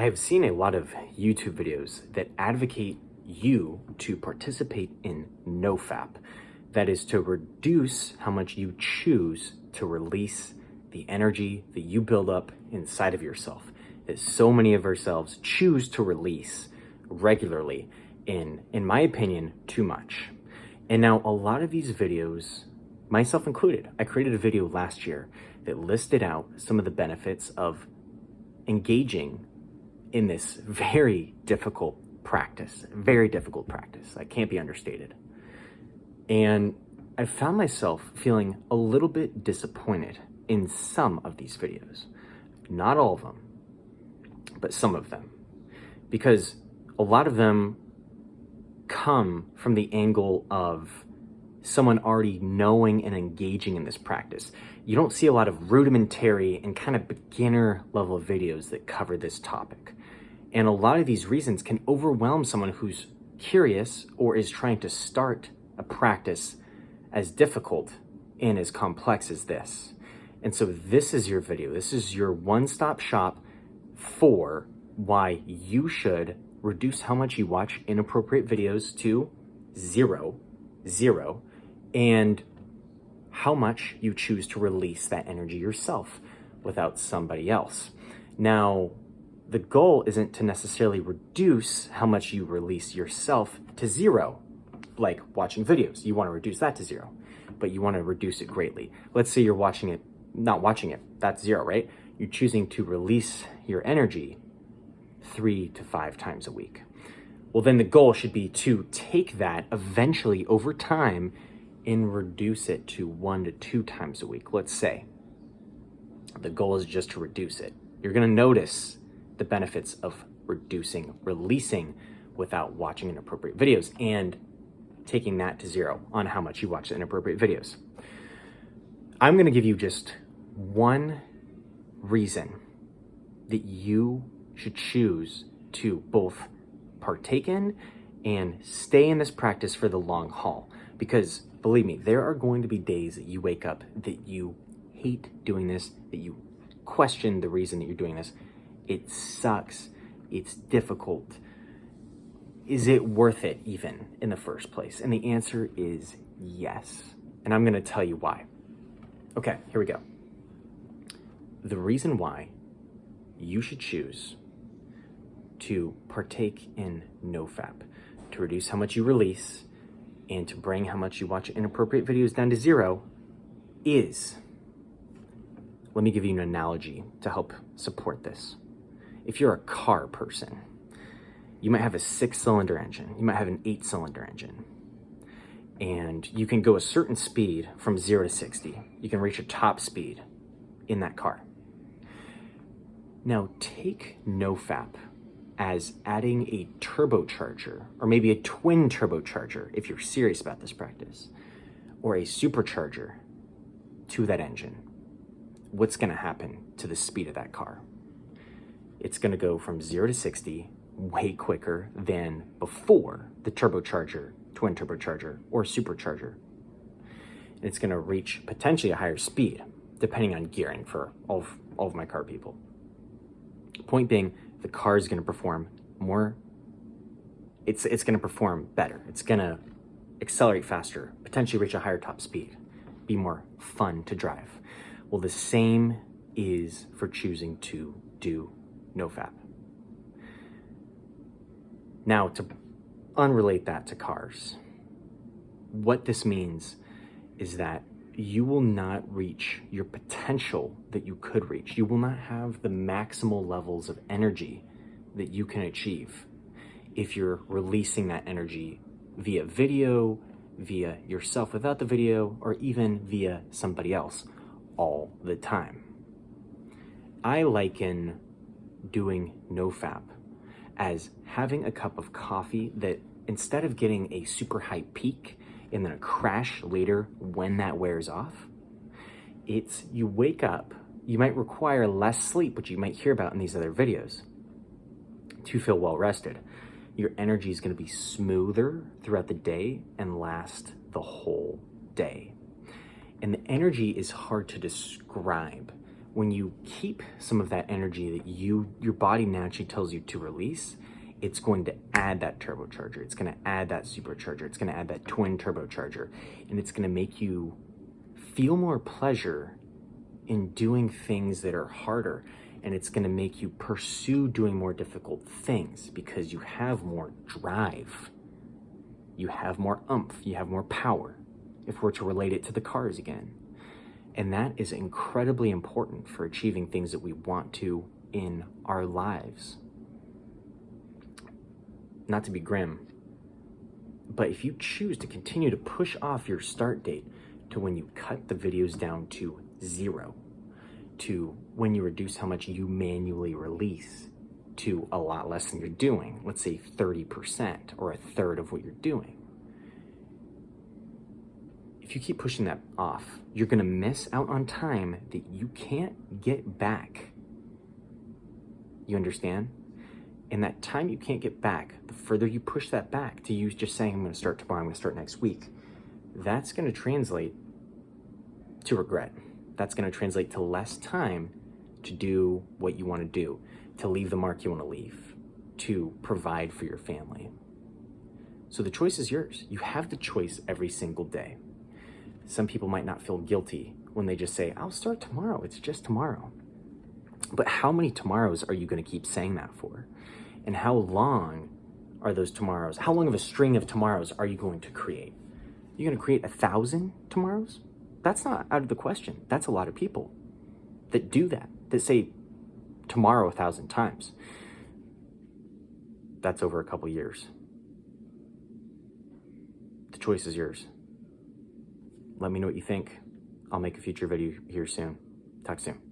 I have seen a lot of YouTube videos that advocate you to participate in NoFap. That is to reduce how much you choose to release the energy that you build up inside of yourself, that so many of ourselves choose to release regularly in my opinion, too much. And now a lot of these videos, myself included, I created a video last year that listed out some of the benefits of engaging in this very difficult practice that can't be understated. And I found myself feeling a little bit disappointed in some of these videos. Not all of them, but some of them. Because a lot of them come from the angle of someone already knowing and engaging in this practice. You don't see a lot of rudimentary and kind of beginner level videos that cover this topic. And a lot of these reasons can overwhelm someone who's curious or is trying to start a practice as difficult and as complex as this. And so this is your video. This is your one-stop shop for why you should reduce how much you watch inappropriate videos to zero, and how much you choose to release that energy yourself without somebody else. Now, the goal isn't to necessarily reduce how much you release yourself to zero, like watching videos. You want to reduce that to zero, but you want to reduce it greatly. Let's say you're not watching it, that's zero, right? You're choosing to release your energy 3 to 5 times a week. Well, then the goal should be to take that eventually over time and reduce it to 1 to 2 times a week. Let's say the goal is just to reduce it. You're going to notice the benefits of releasing without watching inappropriate videos and taking that to zero on how much you watch the inappropriate videos. I'm going to give you just one reason that you should choose to both partake in and stay in this practice for the long haul. Because believe me, there are going to be days that you wake up that you hate doing this, that you question the reason that you're doing this. It sucks. It's difficult. Is it worth it even in the first place? And the answer is yes. And I'm going to tell you why. Okay, here we go. The reason why you should choose to partake in NoFap, to reduce how much you release and to bring how much you watch inappropriate videos down to zero is, let me give you an analogy to help support this. If you're a car person, you might have a 6-cylinder engine, you might have an 8-cylinder engine, and you can go a certain speed from 0 to 60. You can reach a top speed in that car. Now take NoFap as adding a turbocharger, or maybe a twin turbocharger if you're serious about this practice, or a supercharger to that engine. What's going to happen to the speed of that car? It's going to go from 0 to 60 way quicker than before the turbocharger, twin turbocharger, or supercharger. And it's going to reach potentially a higher speed, depending on gearing for all of my car people. Point being, the car is going to perform more, it's going to perform better. It's going to accelerate faster, potentially reach a higher top speed, be more fun to drive. Well, the same is for choosing to do NoFap. Now, to unrelate that to cars, what this means is that you will not reach your potential that you could reach. You will not have the maximal levels of energy that you can achieve if you're releasing that energy via video, via yourself without the video, or even via somebody else all the time. I liken doing NoFap as having a cup of coffee that instead of getting a super high peak and then a crash later when that wears off, it's you wake up, you might require less sleep, which you might hear about in these other videos, to feel well rested. Your energy is going to be smoother throughout the day and last the whole day. And the energy is hard to describe When you keep some of that energy that your body naturally tells you to release, it's going to add that turbocharger. It's going to add that supercharger. It's going to add that twin turbocharger. And it's going to make you feel more pleasure in doing things that are harder. And it's going to make you pursue doing more difficult things because you have more drive. You have more oomph. You have more power, if we're to relate it to the cars again. And that is incredibly important for achieving things that we want to in our lives. Not to be grim, but if you choose to continue to push off your start date to when you cut the videos down to 0, to when you reduce how much you manually release to a lot less than you're doing, let's say 30% or a third of what you're doing. If you keep pushing that off, you're gonna miss out on time that you can't get back. You understand? And that time you can't get back, the further you push that back to you just saying, I'm gonna start tomorrow, I'm gonna start next week, that's gonna translate to regret. That's gonna translate to less time to do what you wanna do, to leave the mark you wanna leave, to provide for your family. So the choice is yours. You have the choice every single day. Some people might not feel guilty when they just say, I'll start tomorrow, it's just tomorrow. But how many tomorrows are you gonna keep saying that for? And how long are those tomorrows? How long of a string of tomorrows are you going to create? You're gonna create 1,000 tomorrows? That's not out of the question. That's a lot of people that do that, that say tomorrow 1,000 times. That's over a couple years. The choice is yours. Let me know what you think. I'll make a future video here soon. Talk soon.